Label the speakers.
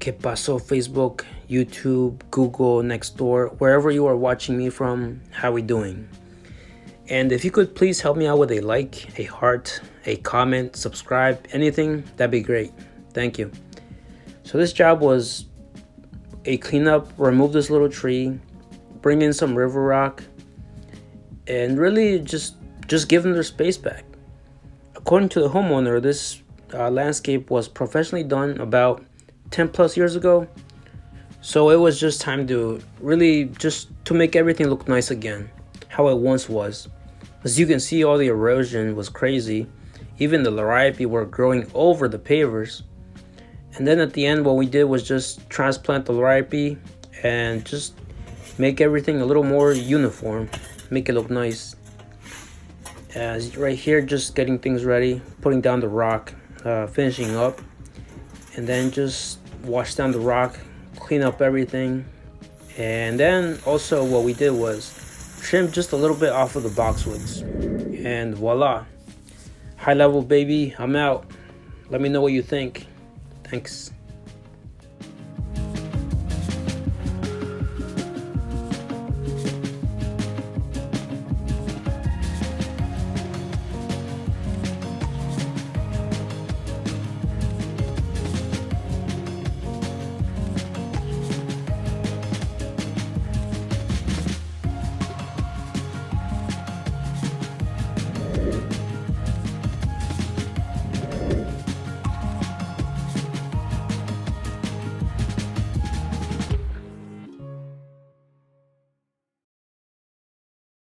Speaker 1: Que paso, Facebook, YouTube, Google, Nextdoor, wherever you are watching me from, how we doing? And if you could please help me out with a like, a heart, a comment, subscribe, anything, that'd be great. Thank you. So this job was a cleanup, remove this little tree, bring in some river rock, and really just give them their space back. According to the homeowner, this landscape was professionally done about 10 plus years ago. So it was just time to really just to make everything look nice again, how it once was. As you can see, all the erosion was crazy. Even the liriope were growing over the pavers. And then at the end, what we did was just transplant the liriope and just make everything a little more uniform, make it look nice. As right here, just getting things ready, putting down the rock, finishing up, and then just wash down the rock, clean up everything. And then also what we did was trim just a little bit off of the boxwoods, and voila, high level baby. I'm out. Let me know what you think. Thanks.